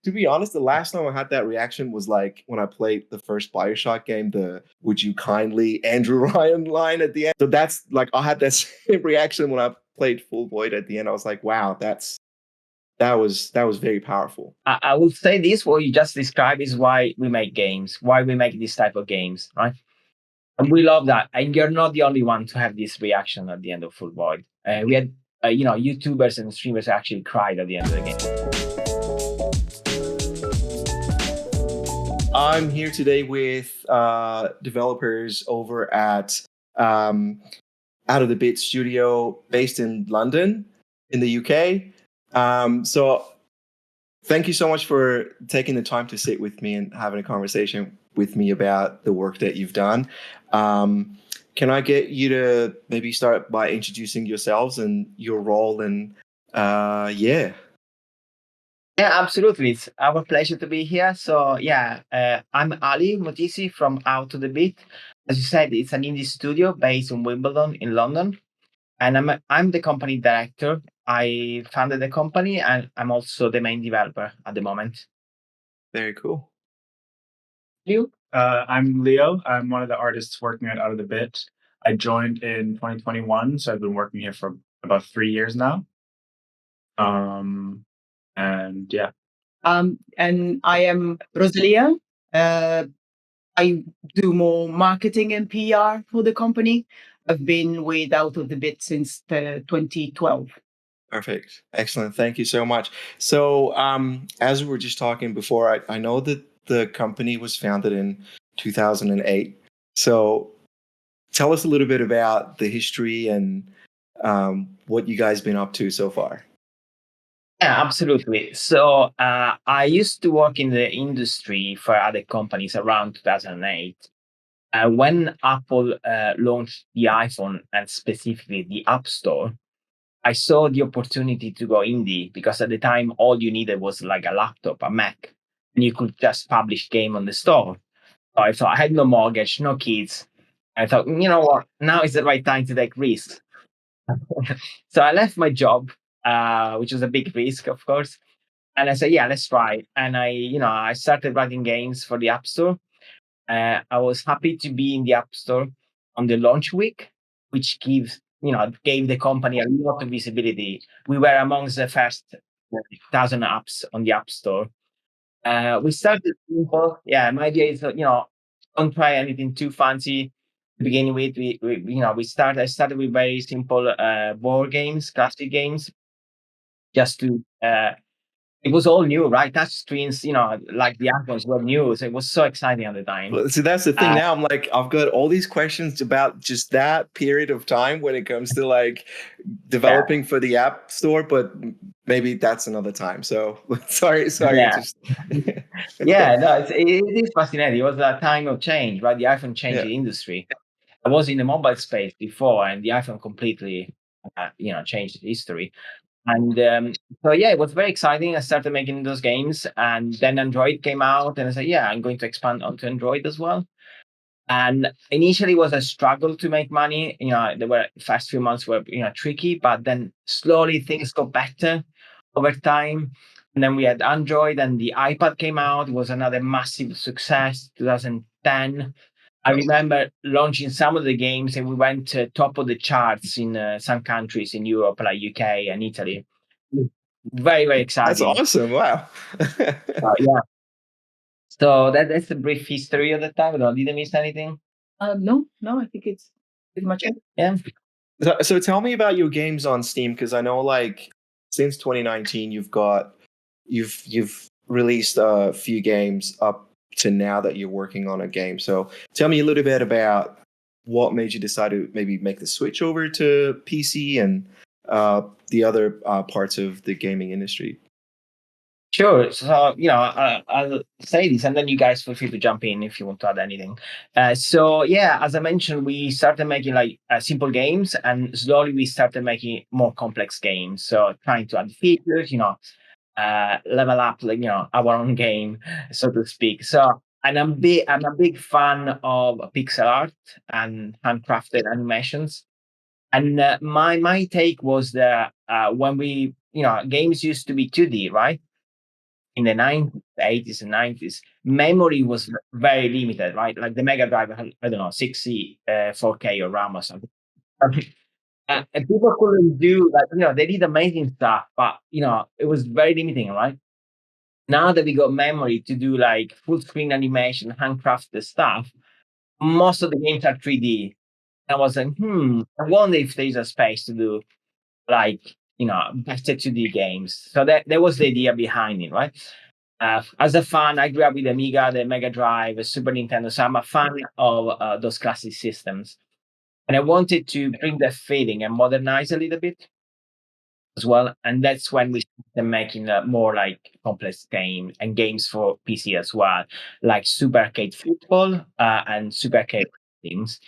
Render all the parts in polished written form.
to be honest, the last time I had that reaction was like when I played the first Bioshock game, the "Would you kindly Andrew Ryan" line at the end. So that's like I had that same reaction when I played Full Void at the end. I was like, wow, that was very powerful. I would say this, what you just described is why we make games, why we make this type of games, right? And we love that. And you're not the only one to have this reaction at the end of Full Void. We had, YouTubers and streamers actually cried at the end of the game. I'm here today with developers over at OutOfTheBit studio based in London, in the UK. So thank you so much for taking the time to sit with me and having a conversation with me about the work that you've done. Can I get you to maybe start by introducing yourselves and your role? And yeah. Yeah, absolutely. It's our pleasure to be here. So yeah, I'm Ali Motisi from OutOfTheBit. As you said, it's an indie studio based in Wimbledon in London. And I'm the company director. I founded the company and I'm also the main developer at the moment. Very cool. You? I'm Leo. I'm one of the artists working at OutOfTheBit. I joined in 2021, so I've been working here for about 3 years now. And yeah. And I am Rosalia. I do more marketing and PR for the company. I've been with OutOfTheBit since 2012. Perfect. Excellent. Thank you so much. So as we were just talking before, I know that the company was founded in 2008. So tell us a little bit about the history and what you guys been up to so far. Yeah, absolutely. So I used to work in the industry for other companies around 2008. When Apple launched the iPhone and specifically the App Store, I saw the opportunity to go indie because at the time, all you needed was like a laptop, a Mac, and you could just publish game on the store. So I thought I had no mortgage, no kids. I thought, you know what, now is the right time to take risks. So I left my job, which was a big risk, of course. And I said, yeah, let's try. And I started writing games for the App Store. I was happy to be in the App Store on the launch week, which gave the company a lot of visibility. We were amongst the first 1,000 apps on the App Store. We started simple. Yeah, my idea is don't try anything too fancy. To begin with, I started with very simple board games, classic games, just to it was all new, right? Touch screens, like the iPhones were new. So it was so exciting at the time. So that's the thing. Now I'm like, I've got all these questions about just that period of time when it comes to like developing for the App Store, but maybe that's another time. So sorry. Yeah, it is fascinating. It was a time of change, right? The iPhone changed the industry. I was in the mobile space before, and the iPhone completely, changed history. And so, yeah, it was very exciting. I started making those games, and then Android came out, and I said, yeah, I'm going to expand onto Android as well. And initially, it was a struggle to make money. The first few months were tricky, but then slowly things got better over time. And then we had Android, and the iPad came out. It was another massive success, 2010. I remember launching some of the games, and we went to top of the charts in some countries in Europe, like UK and Italy. Very, very exciting. That's awesome! Wow. Yeah. So that's the brief history of the time. Did I miss anything? No, I think it's pretty much it. Yeah. So tell me about your games on Steam, because I know like since 2019 you've released a few games up to now that you're working on a game. So tell me a little bit about what made you decide to maybe make the switch over to PC and the other parts of the gaming industry. Sure. So, I'll say this and then you guys feel free to jump in if you want to add anything. So, yeah, as I mentioned, we started making like simple games and slowly we started making more complex games. So trying to add features, level up, our own game, so to speak. So, and I'm a big fan of pixel art and handcrafted animations. And my take was that when games used to be 2D, right? in the 90s, 80s, and 90s, memory was very limited, right? Like the Mega Drive had, I don't know, 60, 4K or RAM or something. And people couldn't do like, they did amazing stuff, but it was very limiting, right? Now that we got memory to do like full screen animation, handcrafted stuff, most of the games are 3D. I was like, I wonder if there's a space to do like, better 2D games. So that was the idea behind it, right? As a fan, I grew up with the Amiga, the Mega Drive, the Super Nintendo, so I'm a fan of those classic systems. And I wanted to bring that feeling and modernize a little bit as well. And that's when we started making more like complex game and games for PC as well, like Super Arcade Football and Super Arcade things,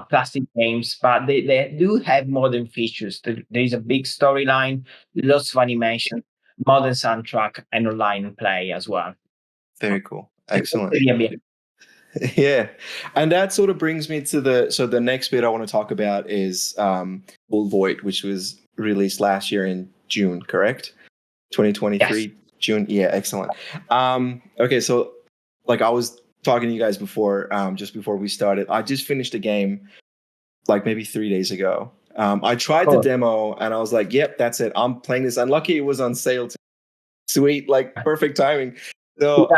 classic games, but they do have modern features. There is a big storyline, lots of animation, modern soundtrack, and online play as well. Very cool. Excellent. Yeah. Yeah, and that sort of brings me to the next bit I want to talk about is Full Void, which was released last year in June, correct? 2023 Yes. June. Yeah, excellent. Okay, so like I was talking to you guys before, just before we started, I just finished a game like maybe 3 days ago. I tried the demo and I was like, yep, that's it. I'm playing this. And lucky it was on sale. Sweet, like perfect timing. So,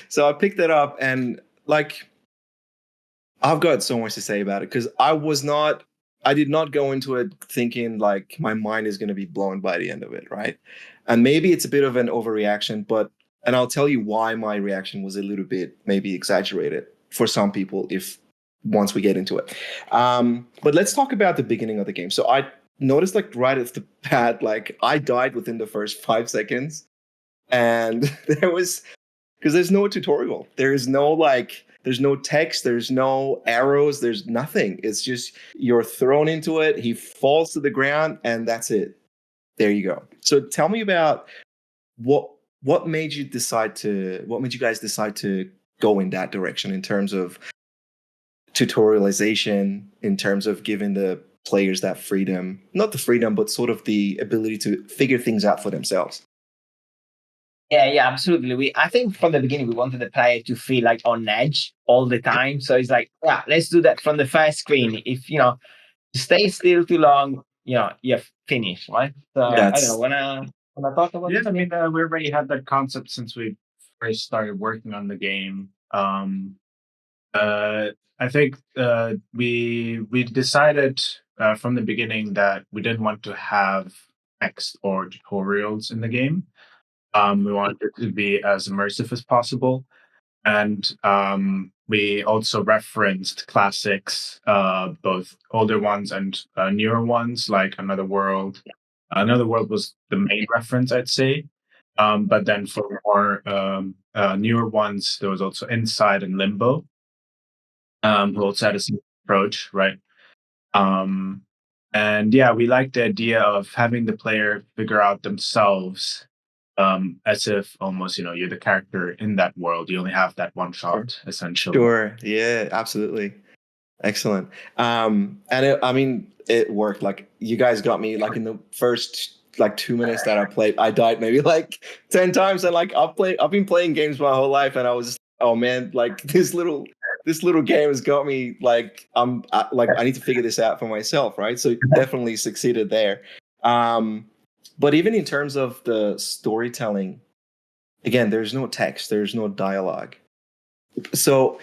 so I picked it up and like, I've got so much to say about it because I did not go into it thinking like my mind is going to be blown by the end of it, right? And maybe it's a bit of an overreaction, and I'll tell you why my reaction was a little bit maybe exaggerated for some people once we get into it. But let's talk about the beginning of the game. So I noticed like right off the bat, like I died within the first 5 seconds. And because there's no tutorial. There's no text, there's no arrows, there's nothing. It's just you're thrown into it, he falls to the ground, and that's it. There you go. So tell me about what made you guys decide to go in that direction in terms of tutorialization, in terms of giving the players that freedom, not the freedom, but sort of the ability to figure things out for themselves. Yeah, absolutely. I think from the beginning we wanted the player to feel like on edge all the time. So it's like, yeah, let's do that from the first screen. If stay still too long, you're finished, right? So I don't know when I talk about I mean, we already had that concept since we first started working on the game. I think we decided from the beginning that we didn't want to have text or tutorials in the game. We wanted it to be as immersive as possible. And we also referenced classics, both older ones and newer ones, like Another World. Another World was the main reference, I'd say. But then for more newer ones, there was also Inside and Limbo, who also had a similar approach, right? And yeah, we like the idea of having the player figure out themselves, as if almost you're the character in that world. You only have that one shot, essentially. Sure. Yeah, absolutely. Excellent. And it worked. Like you guys got me like in the first like 2 minutes that I played, I died maybe like 10 times. And like I've been playing games my whole life, and I was oh man, like this little game has got me like I need to figure this out for myself, right? So definitely succeeded there. But even in terms of the storytelling, again, there's no text, there's no dialogue. So,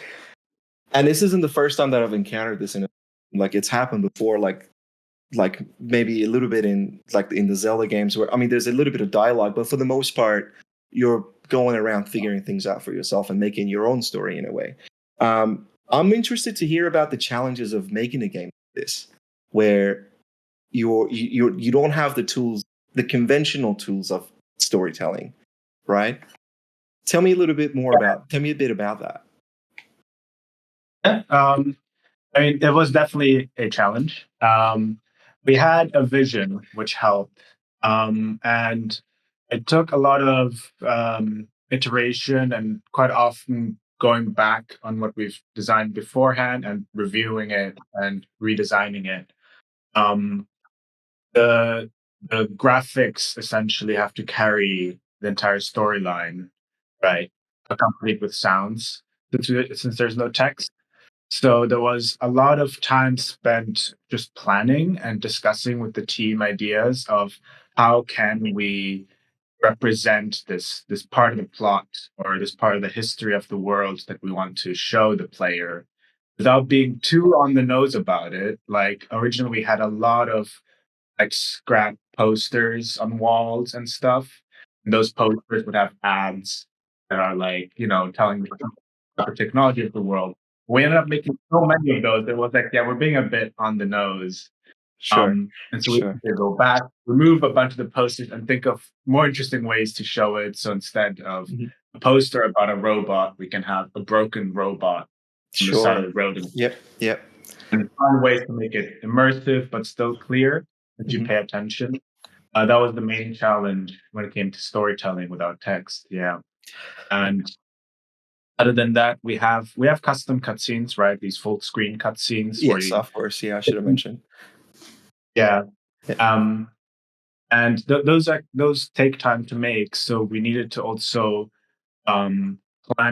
and this isn't the first time that I've encountered this like it's happened before, like maybe a little bit in the Zelda games where, I mean, there's a little bit of dialogue, but for the most part, you're going around figuring things out for yourself and making your own story in a way. I'm interested to hear about the challenges of making a game like this, where you don't have the tools, the conventional tools of storytelling, right? Tell me a bit about that. Yeah. I mean, it was definitely a challenge. We had a vision which helped, and it took a lot of iteration and quite often going back on what we've designed beforehand and reviewing it and redesigning it. The graphics essentially have to carry the entire storyline, right, accompanied with sounds, since there's no text. So there was a lot of time spent just planning and discussing with the team ideas of how can we represent this part of the plot or this part of the history of the world that we want to show the player without being too on the nose about it. Like originally we had a lot of like scrap posters on walls and stuff. And those posters would have ads that are like, telling about the technology of the world. We ended up making so many of those. It was like, yeah, we're being a bit on the nose. Sure. And so we Sure. had to go back, remove a bunch of the posters, and think of more interesting ways to show it. So instead of a poster about a robot, we can have a broken robot on the side of the road. Yep. And find ways to make it immersive but still clear that you pay attention. That was the main challenge when it came to storytelling without text. Yeah. And other than that, we have custom cutscenes, right? These full screen cutscenes. Yes, of course. Yeah, I should have mentioned. Yeah. Yeah. And those take time to make. So we needed to also plan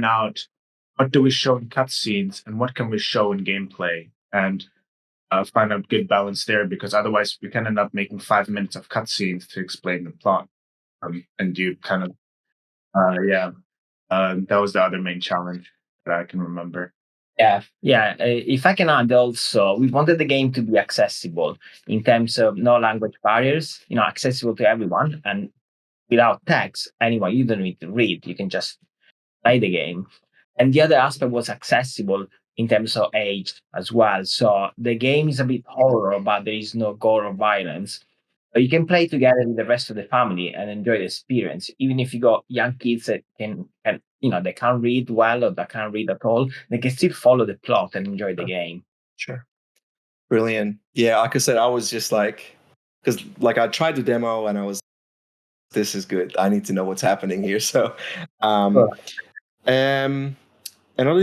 out what do we show in cutscenes and what can we show in gameplay, and find a good balance there, because otherwise we can end up making 5 minutes of cutscenes to explain the plot, and you kind of that was the other main challenge that I can remember. Yeah. If I can add also, we wanted the game to be accessible in terms of no language barriers, accessible to everyone and without text. Anyone, you don't need to read, you can just play the game. And the other aspect was accessible in terms of age as well. So the game is a bit horror, but there is no gore or violence. But you can play together with the rest of the family and enjoy the experience. Even if you got young kids that can they can't read well or they can't read at all, they can still follow the plot and enjoy the game. Sure. Brilliant. Yeah, like I said, I was just like, because like I tried the demo and I was, this is good. I need to know what's happening here. So, another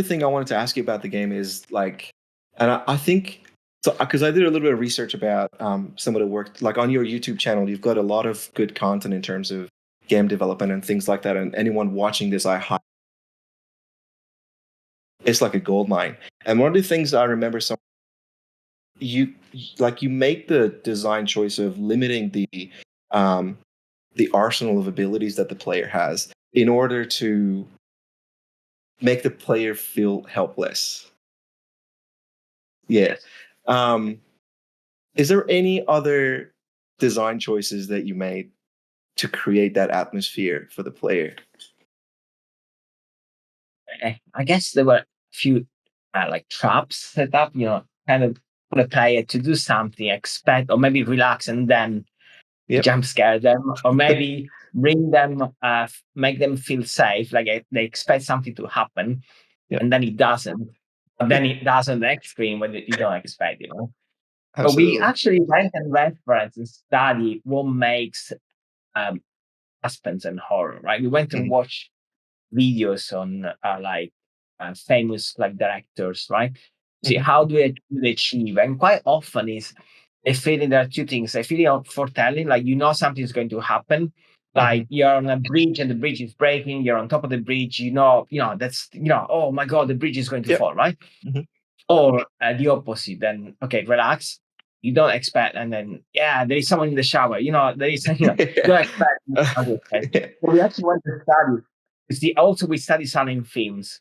thing I wanted to ask you about the game is like, and I think so because I did a little bit of research about some of the work. Like on your YouTube channel, you've got a lot of good content in terms of game development and things like that. And anyone watching this, it's like a gold mine. And one of the things I remember, you make the design choice of limiting the arsenal of abilities that the player has in order to make the player feel helpless. Yeah. Is there any other design choices that you made to create that atmosphere for the player? I guess there were a few like traps set up, kind of for the player to do something, expect, or maybe relax and then jump scare them, or maybe bring them, make them feel safe, like they expect something to happen, and then it doesn't. But then it does on the next screen when you don't expect, Absolutely. But we actually went and reference and study what makes suspense and horror, right? We went and watched videos on famous like directors, right? See how do they achieve, and quite often is a feeling. There are two things: a feeling of foretelling, like something's going to happen. Like you're on a bridge and the bridge is breaking. You're on top of the bridge. That's oh my god, the bridge is going to fall, right? Or the opposite. Then okay, relax. You don't expect, and then there is someone in the shower. There is you don't expect. So we actually went to study. Also, we study silent films.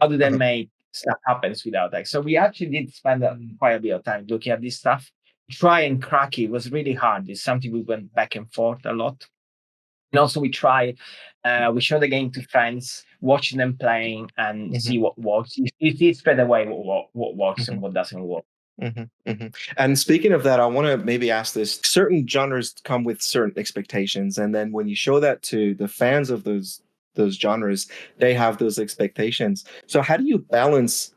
How do they make stuff happens without that? So we actually did spend quite a bit of time looking at this stuff. Try and crack it was really hard. It's something we went back and forth a lot. And also we show the game to friends, watching them playing and see what works. You see straight away what works and what doesn't work. And speaking of that, I want to maybe ask this. Certain genres come with certain expectations. And then when you show that to the fans of those genres, they have those expectations. So how do you balance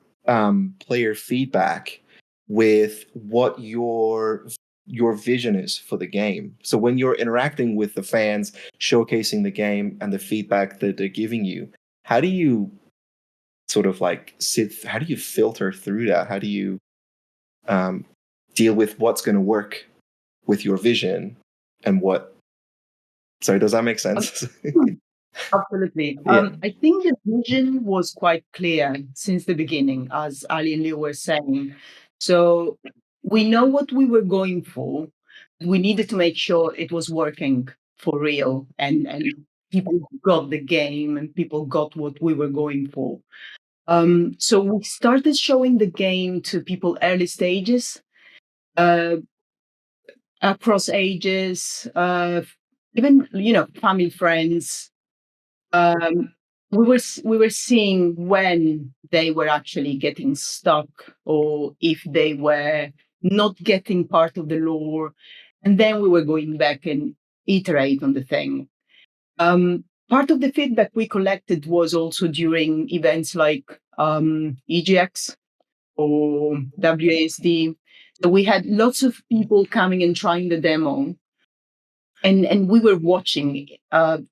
player feedback with what your vision is for the game? So when you're interacting with the fans, showcasing the game and the feedback that they're giving you, how do you sort of how do you filter through that? How do you deal with what's going to work with your vision and what? Sorry, does that make sense? Absolutely. Yeah. I think the vision was quite clear since the beginning, as Ali and Liu were saying. So we know what we were going for. We needed to make sure it was working for real, and people got the game and people got what we were going for. So we started showing the game to people early stages, uh, across ages, even family friends. um, we were seeing when they were actually getting stuck, or if they were not getting part of the lore, and then we were going back and iterate on the thing. Part of the feedback we collected was also during events like EGX or WASD. So we had lots of people coming and trying the demo, and we were watching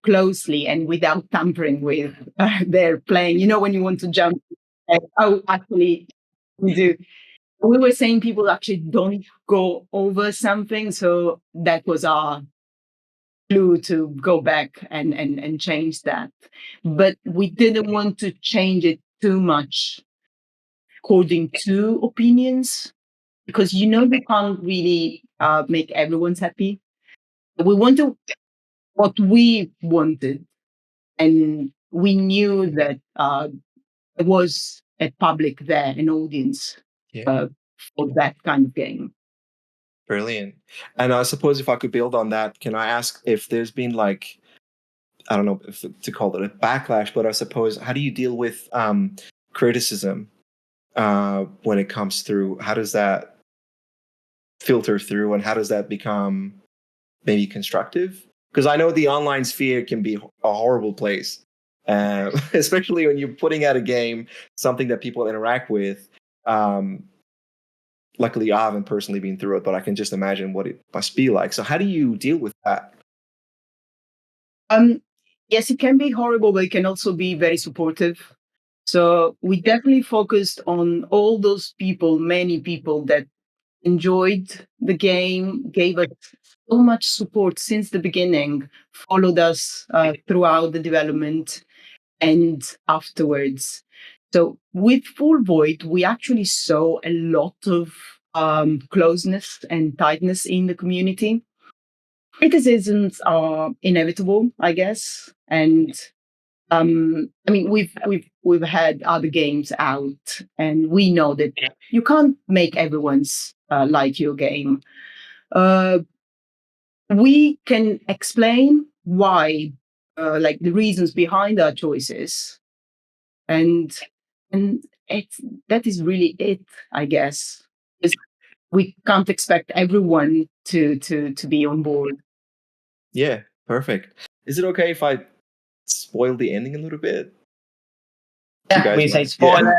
closely and without tampering with their playing. When you want to jump, oh, actually, we do. We were saying people actually don't go over something, so that was our clue to go back and change that. But we didn't want to change it too much according to opinions, because you can't really make everyone's happy. We wanted what we wanted, and we knew that there was a public there, an audience Yeah. for that kind of game. Brilliant. And I suppose if I could build on that, can I ask if there's been like, I don't know if to call it a backlash, but I suppose how do you deal with criticism when it comes through? How does that filter through, and how does that become maybe constructive? Because I know the online sphere can be a horrible place, especially when you're putting out a game, something that people interact with. Luckily, I haven't personally been through it, but I can just imagine what it must be like. So how do you deal with that? Yes, it can be horrible, but it can also be very supportive. So we definitely focused on all those people, many people that enjoyed the game, gave us so much support since the beginning, followed us throughout the development and afterwards. So with Full Void, we actually saw a lot of closeness and tightness in the community. Criticisms are inevitable, I guess, and I mean, we've had other games out, and we know that you can't make everyone's like your game. We can explain why, like the reasons behind our choices, and it's that is really it, I guess. Because we can't expect everyone to be on board. Yeah, perfect. Is it okay if I spoil the ending a little bit? Yeah, we say spoiler.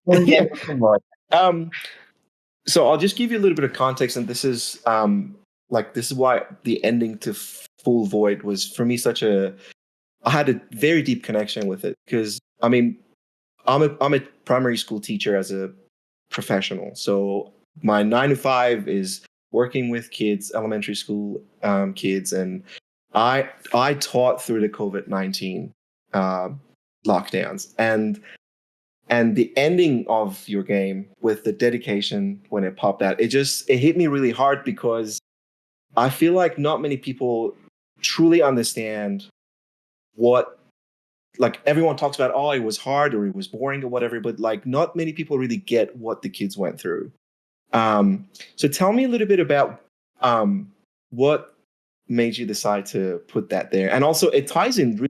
Okay. Yeah. So I'll just give you a little bit of context, and this is this is why the ending to Full Void was for me I had a very deep connection with it, because I mean I'm a primary school teacher as a professional, so my 9 to 5 is working with kids, elementary school kids, and I taught through the COVID-19 lockdowns, and the ending of your game with the dedication when it popped out, it hit me really hard, because I feel like not many people truly understand what, like, everyone talks about, oh, it was hard or it was boring or whatever, but like not many people really get what the kids went through. So tell me a little bit about what made you decide to put that there. And also it ties in really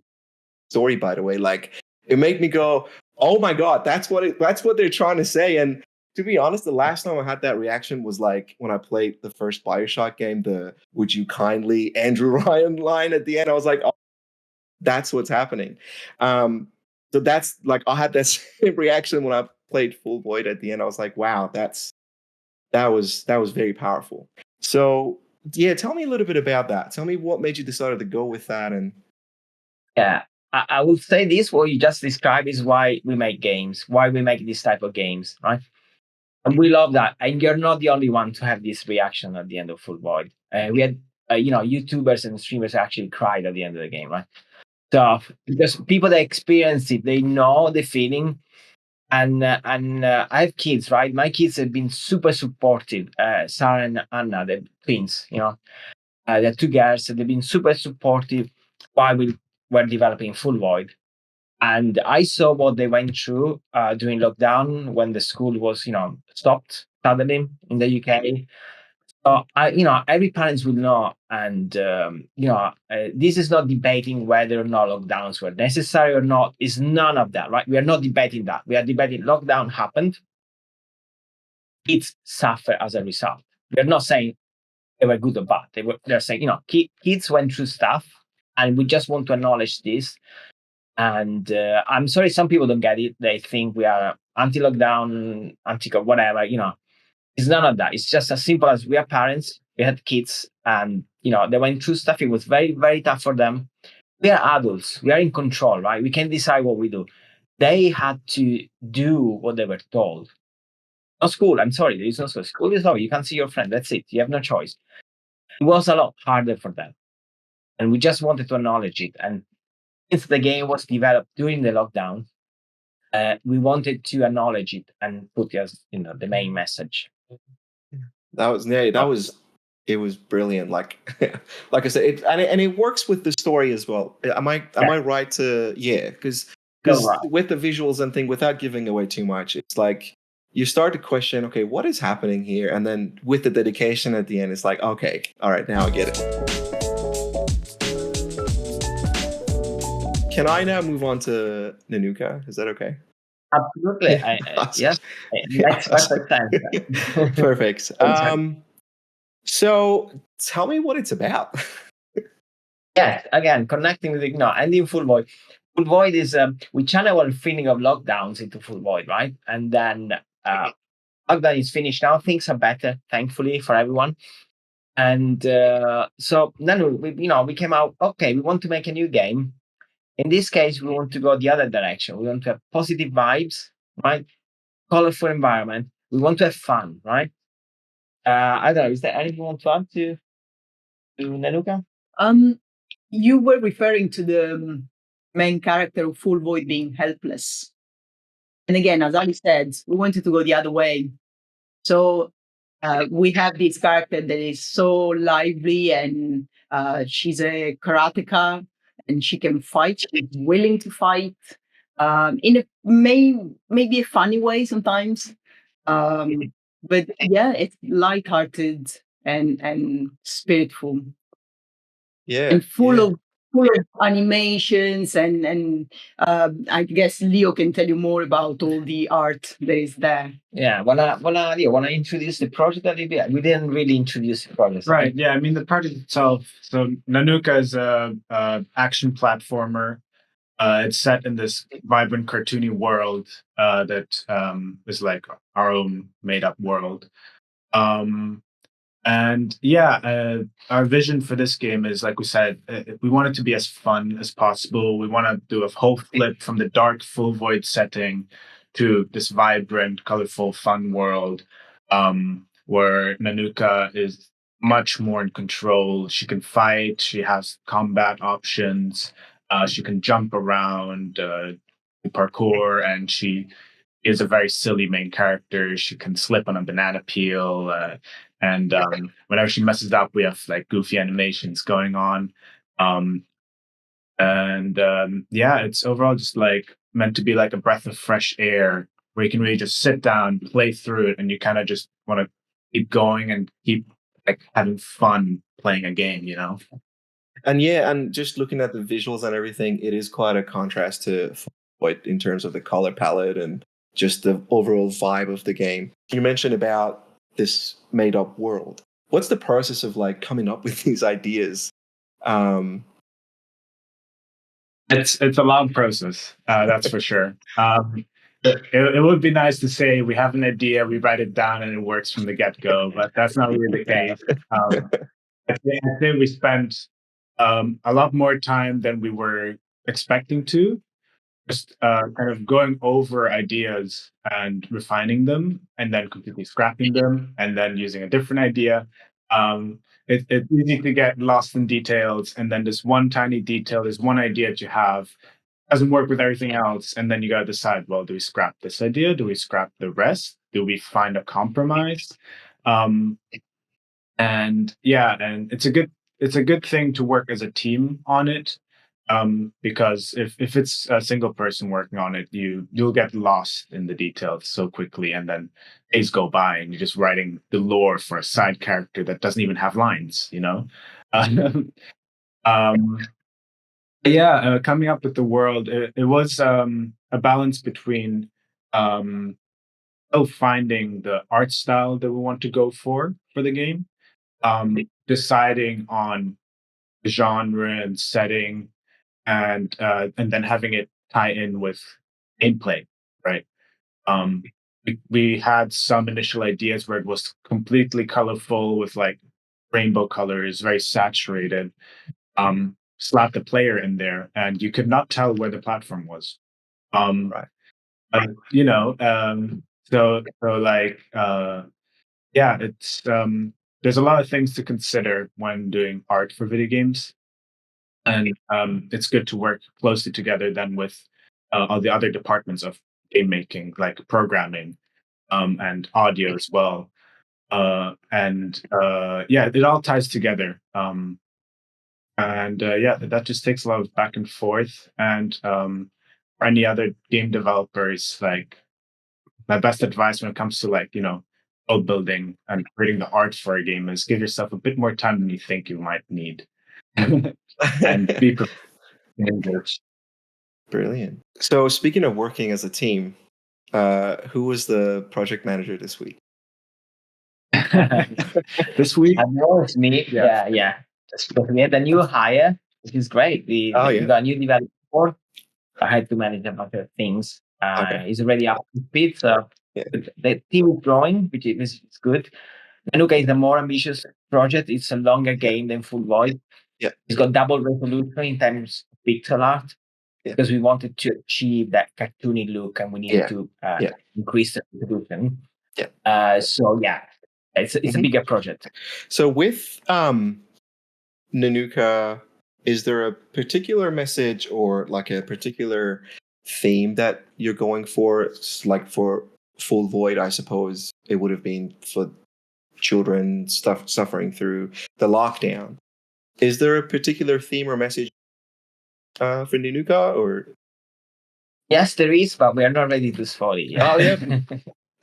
story, by the way. Like, it made me go, oh my God, that's what they're trying to say. And to be honest, the last time I had that reaction was like when I played the first BioShock game, the "Would you kindly" Andrew Ryan line at the end. I was like, oh, that's what's happening. So that's like, I had that same reaction when I played Full Void at the end. I was like, wow, that was very powerful. So yeah, tell me a little bit about that. Tell me what made you decide to go with that. And Yeah, I would say this, what you just described is why we make games, why we make this type of games, right? And we love that. And you're not the only one to have this reaction at the end of Full Void. We had, YouTubers and streamers actually cried at the end of the game, right? So because people that experience it, they know the feeling. And I have kids, right? My kids have been super supportive. Sarah and Anna, the twins, they're two girls. They've been super supportive while we were developing Full Void. And I saw what they went through during lockdown when the school was, stopped suddenly in the UK. So every parents will know, and this is not debating whether or not lockdowns were necessary or not. Is none of that, right? We are not debating that. We are debating lockdown happened. Kids suffer as a result. We are not saying they were good or bad. They're saying kids went through stuff, and we just want to acknowledge this. And I'm sorry, some people don't get it. They think we are anti-lockdown, whatever. It's none of that. It's just as simple as we are parents. We had kids, and they went through stuff. It was very, very tough for them. We are adults. We are in control, right? We can decide what we do. They had to do what they were told. No school. I'm sorry. There is no school. School is over. You can't see your friend. That's it. You have no choice. It was a lot harder for them, and we just wanted to acknowledge it. And since the game was developed during the lockdown, we wanted to acknowledge it and put it as the main message. It was brilliant. Like like I said, it works with the story as well. Am I right to because with the visuals and thing, without giving away too much, it's like you start to question, okay, what is happening here? And then with the dedication at the end, it's like, okay, all right, now I get it. Can I now move on to Nanuka? Is that okay? Absolutely. Yes. That's perfect. Perfect. So tell me what it's about. Yes, again, connecting with ending Full Void. Full Void is we channel our feeling of lockdowns into Full Void, right? And then lockdown is finished now. Things are better, thankfully, for everyone. And so then we came out. Okay, we want to make a new game. In this case, we want to go the other direction. We want to have positive vibes, right? Colorful environment. We want to have fun, right? I don't know. Is there anything you want to add to Nanuka? You were referring to the main character of Full Void being helpless. And again, as Ali said, we wanted to go the other way. So we have this character that is so lively, and she's a karateka, and she can fight. She's willing to fight in a maybe a funny way sometimes. But yeah, it's lighthearted and spiritful. Yeah, and full of animations and I guess Leo can tell you more about all the art that is there. Yeah, wanna introduce the project a little bit? We didn't really introduce the project, right? Yeah, I mean the project itself. So Nanuka is a action platformer. It's set in this vibrant, cartoony world that is like our own made-up world. And yeah, our vision for this game is, like we said, we want it to be as fun as possible. We want to do a whole flip from the dark, Full Void setting to this vibrant, colorful, fun world where Nanuka is much more in control. She can fight. She has combat options. She can jump around, parkour, and she is a very silly main character. She can slip on a banana peel, and whenever she messes up, we have like goofy animations going on. Yeah, it's overall just like meant to be like a breath of fresh air where you can really just sit down, play through it, and you kind of just want to keep going and keep like having fun playing a game, And yeah, and just looking at the visuals and everything, it is quite a contrast to Void in terms of the color palette and just the overall vibe of the game. You mentioned about this made-up world. What's the process of like coming up with these ideas? It's a long process, that's for sure. It would be nice to say we have an idea, we write it down, and it works from the get-go, but that's not really the case. I think we spent a lot more time than we were expecting to, just kind of going over ideas and refining them, and then completely scrapping them, and then using a different idea. it's easy to get lost in details, and then this one tiny detail, this one idea that you have doesn't work with everything else, and then you got to decide, well, do we scrap this idea? Do we scrap the rest? Do we find a compromise? Um, and yeah, and it's a good thing to work as a team on it, because if it's a single person working on it, you'll get lost in the details so quickly, and then days go by and you're just writing the lore for a side character that doesn't even have lines, you know. um, yeah, coming up with the world, it was a balance between still finding the art style that we want to go for the game, deciding on genre and setting, and then having it tie in with gameplay, right? Um, we had some initial ideas where it was completely colorful with like rainbow colors, very saturated. Slap the player in there, and you could not tell where the platform was. Right. You know, so like, yeah, it's there's a lot of things to consider when doing art for video games, and it's good to work closely together then with all the other departments of game making, like programming, and audio as well. And yeah, it all ties together. And yeah, that just takes a lot of back and forth. And for any other game developers, like my best advice when it comes to like, you know, world building and creating the art for a game is give yourself a bit more time than you think you might need. And be prepared. Brilliant. So speaking of working as a team, who was the project manager this week? This week, It's me. Yeah. Yeah. Just because we had a new hire, which is great. We got a new developer. I had to manage a bunch of things. Okay. He's already up to speed, so Yeah. the team is growing, which is good. Nanuka is a more ambitious project. It's a longer game than Full Void. Yeah. It's got double resolution in terms of pixel art, because we wanted to achieve that cartoony look, and we needed to increase the resolution. Yeah. So yeah, it's a bigger project. So with Nanuka, is there a particular message or like a particular theme that you're going for? It's like for Full Void, I suppose it would have been for children suffering through the lockdown. Is there a particular theme or message for Nanuka, or? Yes, there is, but we are not ready to spoil it yet. Oh yeah,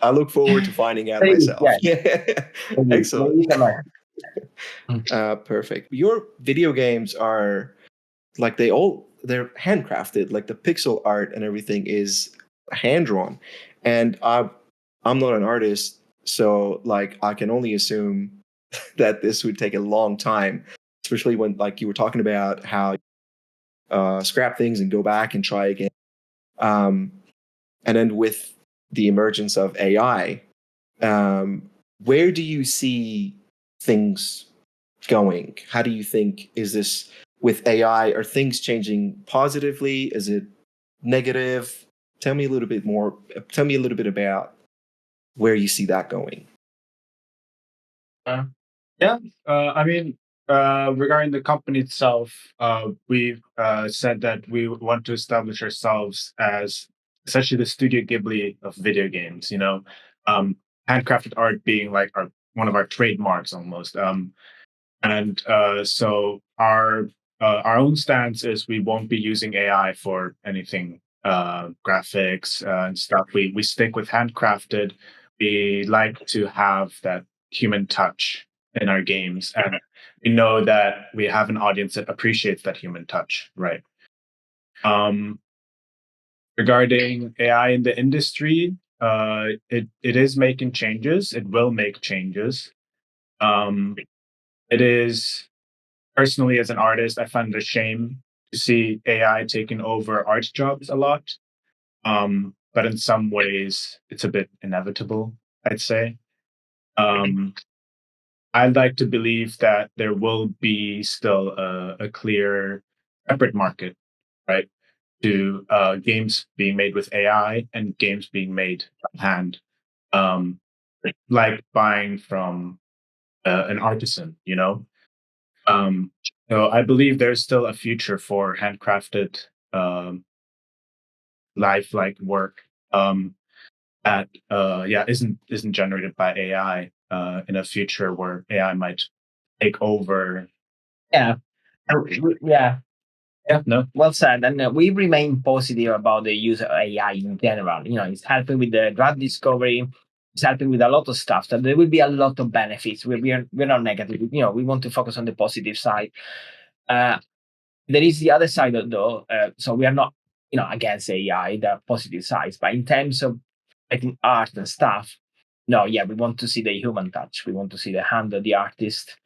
I look forward to finding out myself. Excellent. Perfect. Your video games are like they're handcrafted. Like the pixel art and everything is hand drawn, and I'm not an artist, so like I can only assume that this would take a long time, especially when like you were talking about how scrap things and go back and try again. And then with the emergence of AI, where do you see things going? How do you think is this with AI? Are things changing positively? Is it negative? Tell me a little bit more. Tell me a little bit about where you see that going. Yeah, I mean, regarding the company itself, we've said that we want to establish ourselves as essentially the Studio Ghibli of video games. You know, handcrafted art being like one of our trademarks almost. And so our own stance is we won't be using AI for anything graphics and stuff. We stick with handcrafted. We like to have that human touch in our games, and we know that we have an audience that appreciates that human touch, right? Regarding AI in the industry, it is making changes. It will make changes. It is personally, as an artist, I find it a shame to see AI taking over art jobs a lot. But in some ways, it's a bit inevitable, I'd say. I'd like to believe that there will be still a clear separate market, right, to games being made with AI and games being made by hand, like buying from an artisan, you know. So I believe there's still a future for handcrafted lifelike work that isn't generated by AI in a future where AI might take over. Yeah. Yeah. Yeah, no. Well said. And we remain positive about the use of AI in general. It's helping with the drug discovery. It's helping with a lot of stuff. So there will be a lot of benefits. We're not negative. We want to focus on the positive side. There is the other side, though. So we are not, against AI. There are positive sides, but in terms of, I think, art and stuff, no, yeah, we want to see the human touch. We want to see the hand of the artist,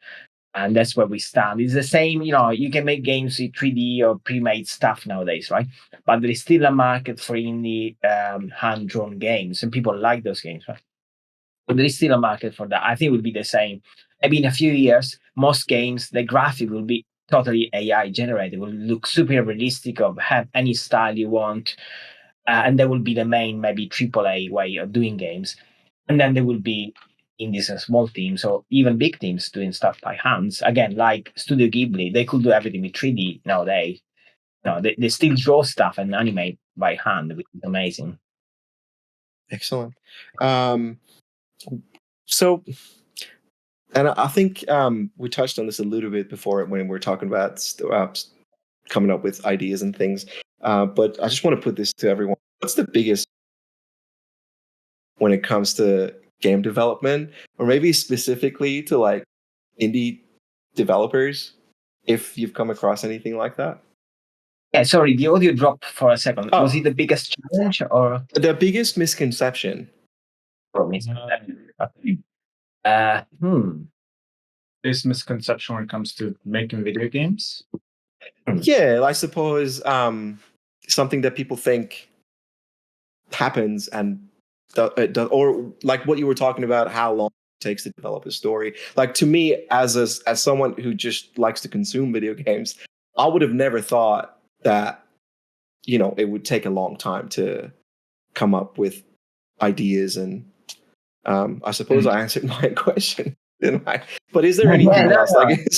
and that's where we stand. It's the same, you can make games with 3D or pre-made stuff nowadays, right? But there is still a market for indie hand-drawn games, and people like those games, right? But there is still a market for that. I think it will be the same. Maybe in a few years, most games, the graphic will be totally AI generated. It will look super realistic, or have any style you want. And that will be the main, maybe AAA way of doing games. And then there will be indies and small teams, or even big teams doing stuff by hands. Again, like Studio Ghibli, they could do everything with 3D nowadays. They still draw stuff and animate by hand, which is amazing. Excellent. So, and I think we touched on this a little bit before when we were talking about coming up with ideas and things. But I just want to put this to everyone. What's the biggest when it comes to game development, or maybe specifically to like indie developers, if you've come across anything like that? Yeah, sorry, the audio dropped for a second. Oh. Was it the biggest challenge or The biggest misconception? This misconception when it comes to making video games? Yeah, I suppose something that people think happens and or like what you were talking about, how long it takes to develop a story. Like, to me, as someone who just likes to consume video games, I would have never thought that it would take a long time to come up with ideas. And I suppose I answered my question, didn't I? But is there anything else? Like,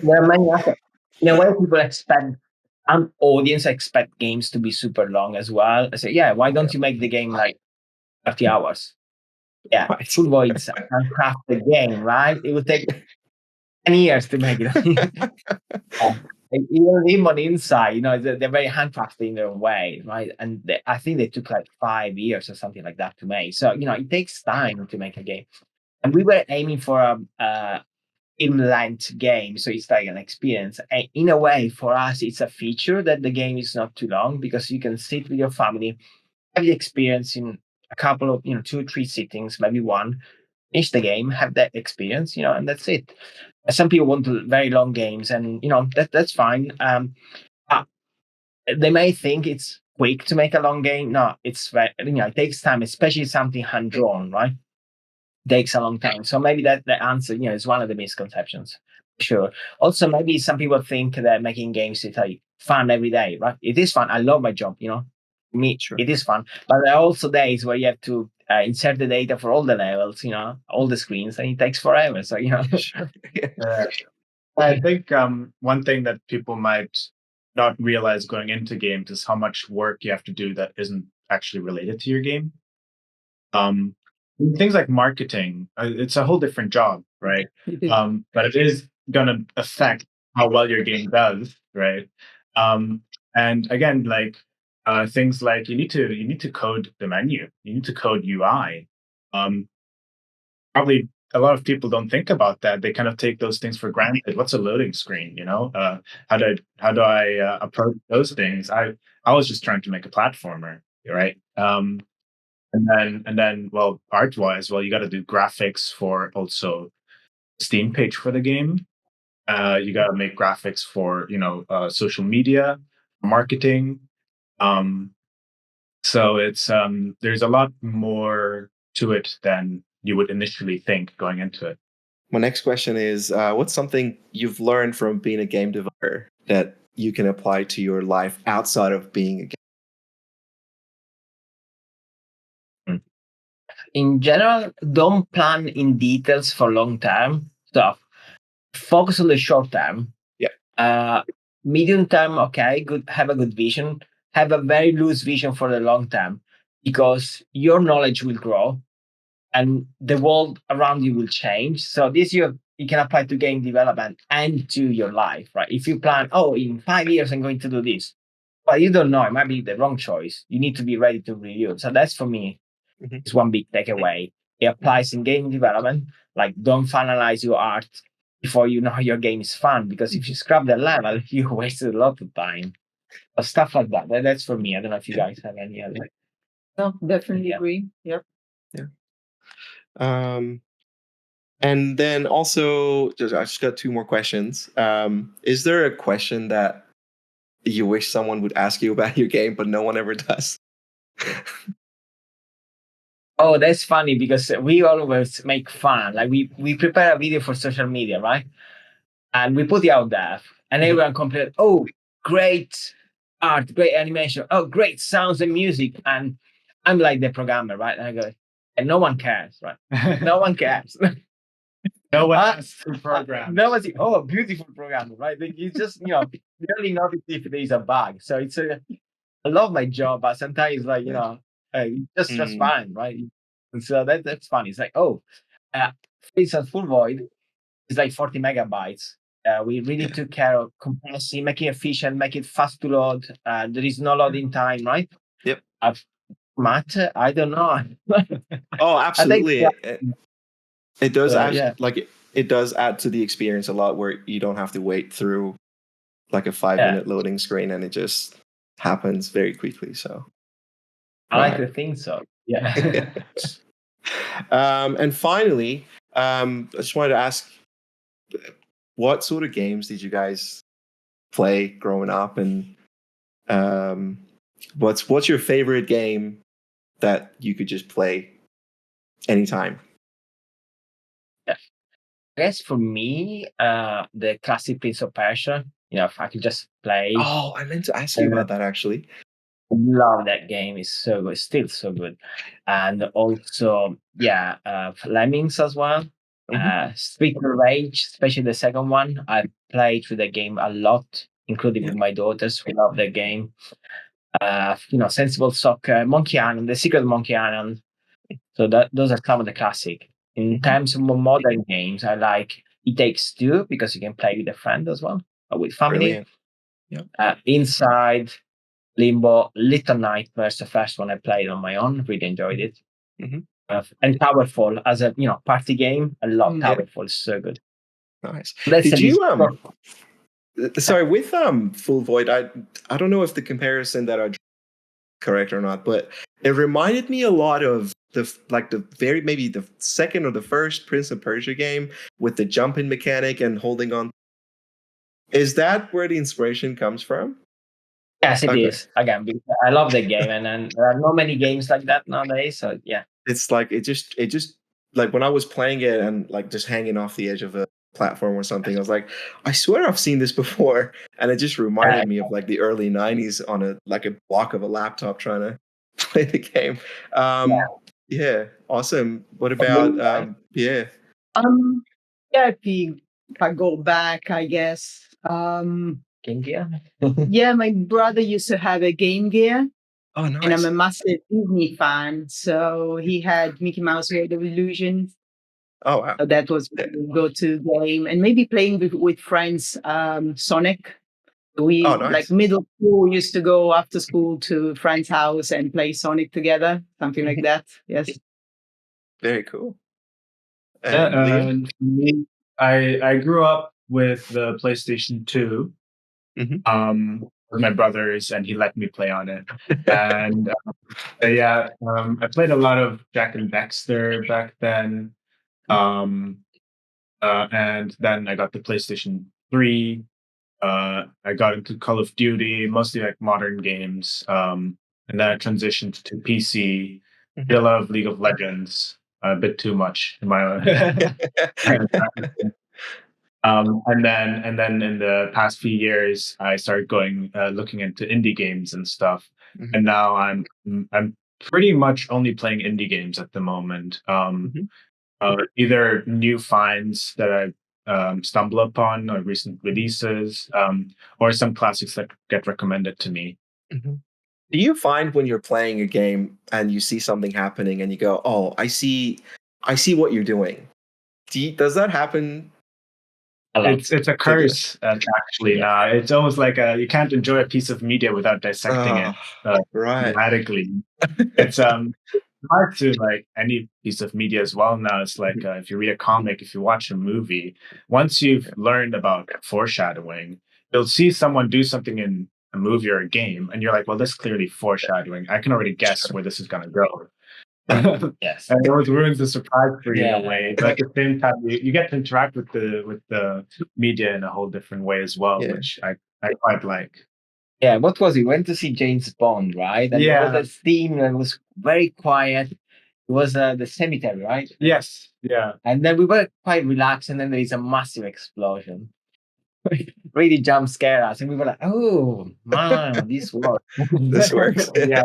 there are many other. In a way, people expect, audience expect games to be super long as well. I say, yeah, why don't you make the game like 30 hours? Yeah, Right. Full Void's a crafted game, right? It would take 10 years to make it. Even them on the inside, they're very handcrafted in their own way, right? And I think they took like 5 years or something like that to make. So, it takes time to make a game. And we were aiming for a in-length game, so it's like an experience. And in a way, for us, it's a feature that the game is not too long, because you can sit with your family, have the experience in a couple of, 2 or 3 sittings, maybe one, finish the game, have that experience, and that's it. Some people want very long games, and that's fine. They may think it's quick to make a long game. No, it's very, it takes time, especially something hand drawn, right? Takes a long time. So maybe that the answer, is one of the misconceptions. Sure. Also, maybe some people think that making games is like fun every day, right? It is fun. I love my job, Me, Sure. It is fun. But there are also days where you have to insert the data for all the levels, all the screens, and it takes forever. So, Sure. I think one thing that people might not realize going into games is how much work you have to do that isn't actually related to your game. Things like marketing, it's a whole different job, right? But it is going to affect how well your game does, right? And again, like things like you need to code the menu, you need to code UI. Probably a lot of people don't think about that. They kind of take those things for granted. What's a loading screen? How do I approach those things? I was just trying to make a platformer, right? And then, well, art wise, you got to do graphics for also Steam page for the game. You got to make graphics for social media, marketing. So it's there's a lot more to it than you would initially think going into it. My next question is, what's something you've learned from being a game developer that you can apply to your life outside of being a game? In general, don't plan in details for long-term stuff. focus on the short term. Yeah. Medium term, okay, good. Have a good vision. Have a very loose vision for the long term, because your knowledge will grow and the world around you will change. So this you can apply to game development and to your life, right? If you plan, oh, in 5 years I'm going to do this, but you don't know, it might be the wrong choice. You need to be ready to review. So that's for me, Mhm. is one big takeaway. It applies in game development. Like, don't finalize your art before you know your game is fun, because if you scrap the level, you wasted a lot of time. Or stuff like that. That's for me. I don't know if you guys have any other. No, definitely agree. Yep. Yeah. And then also, I just got two more questions. Is there a question that you wish someone would ask you about your game, but no one ever does? Oh, that's funny, because we always make fun. Like, we prepare a video for social media, right? And we put it out there, and everyone complains, oh, great art, great animation, oh, great sounds and music. And I'm like the programmer, right? And I go, and no one cares, right? No one cares. No one has to program. No one's, oh, beautiful program, right? Like, you just, barely notice if there is a bug. So I love my job, but sometimes, like, it's just fine, right? And so that's funny. It's like, oh, for instance, Full Void is like 40 megabytes. We really took care of compressing, making it efficient, make it fast to load. There is no loading time, right? Yep. Matt, I don't know. Oh, absolutely. It does yeah. it does add to the experience a lot, where you don't have to wait through like a 5-minute loading screen, and it just happens very quickly. So I like to think so. Yeah. And finally, I just wanted to ask, what sort of games did you guys play growing up, and what's your favorite game that you could just play anytime? I guess for me, the classic Prince of Persia. If I could just play. Oh, I meant to ask you about that, actually. Love that game. It's so good, still so good. And also, Lemmings as well. Street of Rage, especially the second one. I played through the game a lot, including with my daughters who love the game. Sensible Soccer, Monkey Island, The Secret of Monkey Island. So those are some of the classic. In terms of more modern games, I like It Takes Two, because you can play with a friend as well, or with family. Brilliant. Yep. Inside, Limbo, Little Nightmares, the first one I played on my own, really enjoyed it. And Towerfall as a party game, I love Towerfall, so good. Nice. Did you sorry, with Full Void, I don't know if the comparison that are correct or not, but it reminded me a lot of maybe the second or the first Prince of Persia game, with the jumping mechanic and holding on. Is that where the inspiration comes from? Yes, it is. Again, because I love the game, and there are not many games like that nowadays. So yeah, it's like it just like, when I was playing it and like just hanging off the edge of a platform or something, I was like, I swear I've seen this before, and it just reminded me of like the early '90s on a block of a laptop trying to play the game. Yeah, awesome. What about if I go back, I guess. Game Gear. Yeah, my brother used to have a Game Gear. Oh, nice. And I'm a massive Disney fan, so he had Mickey Mouse World of Illusions. Oh, wow. So that was my go-to game, and maybe playing with friends. Sonic. We nice. Like middle school, we used to go after school to a friend's house and play Sonic together, something like that. Yes. Very cool. And I grew up with the PlayStation 2. With my brothers, and he let me play on it. And I played a lot of Jack and Dexter back then. And then I got the PlayStation 3. I got into Call of Duty, mostly like modern games. And then I transitioned to PC. I love League of Legends a bit too much in my own. And then in the past few years, I started looking into indie games and stuff. And now I'm pretty much only playing indie games at the moment. Either new finds that I stumble upon, or recent releases, or some classics that get recommended to me. Mm-hmm. Do you find when you're playing a game and you see something happening and you go, "Oh, I see what you're doing"? Does that happen? It's a curse, actually. Yeah. Now it's almost like you can't enjoy a piece of media without dissecting it Right. dramatically. It's hard to like any piece of media as well. Now it's like if you read a comic, if you watch a movie, once you've learned about foreshadowing, you'll see someone do something in a movie or a game, and you're like, well, this is clearly foreshadowing. I can already guess where this is going to go. Yes. And it always ruins the surprise for you in a way. But at the same time, you get to interact with the media in a whole different way as well, which I quite like. Yeah, what was it? Went to see James Bond, right? And Yeah. it was a theme and it was very quiet. It was the cemetery, right? Yes. Yeah. And then we were quite relaxed, and then there is a massive explosion. Really jump scare us, and we were like, "Oh man, this works." This works. Yeah,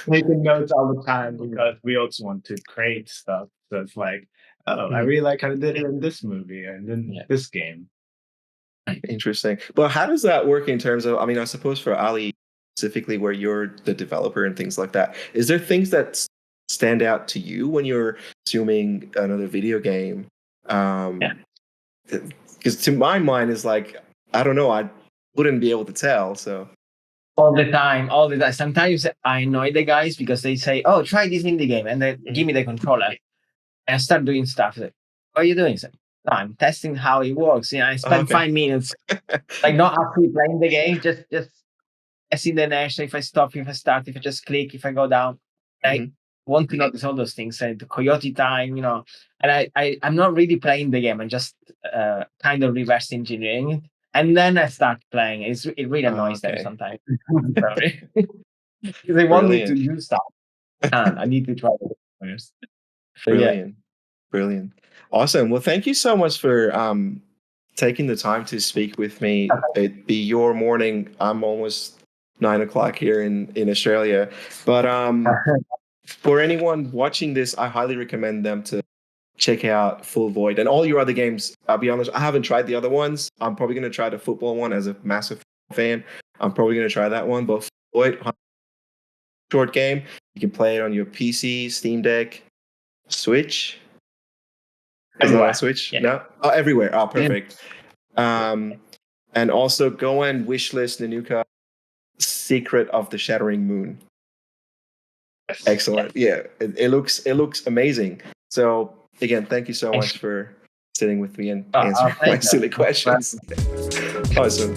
making notes all the time because we also want to create stuff. So it's like, oh, I really like how they did it in this movie and in this game. Interesting. But how does that work in terms of? I mean, I suppose for Ali specifically, where you're the developer and things like that, is there things that stand out to you when you're consuming another video game? Because to my mind is like, I don't know, I wouldn't be able to tell. So all the time. Sometimes I annoy the guys because they say, "Oh, try this indie game," and they give me the controller, and I start doing stuff. Like, what are you doing? So, no, I'm testing how it works. I spend 5 minutes, like not actually playing the game, just testing the inertia. If I stop, if I start, if I just click, if I go down. I want to notice all those things, the coyote time, and I'm not really playing the game. I'm just kind of reverse engineering it, and then I start playing. It really annoys them sometimes. Sorry, because they want me to do stuff, and I need to try it first. So, Brilliant, awesome. Well, thank you so much for taking the time to speak with me. It'd be your morning. I'm almost 9 o'clock here in Australia, but for anyone watching this, I highly recommend them to check out Full Void and all your other games. I'll be honest, I haven't tried the other ones. I'm probably going to try the football one as a massive fan. I'm probably going to try that one. But Full Void, short game. You can play it on your PC, Steam Deck, Switch. Is it on Switch? Yeah. No? Oh, everywhere. Oh, perfect. Yeah. And also go and wishlist Nanuka Secret of the Shattering Moon. Excellent. Yeah, it looks amazing. So again, thank you so much for sitting with me and answering my silly questions. Awesome.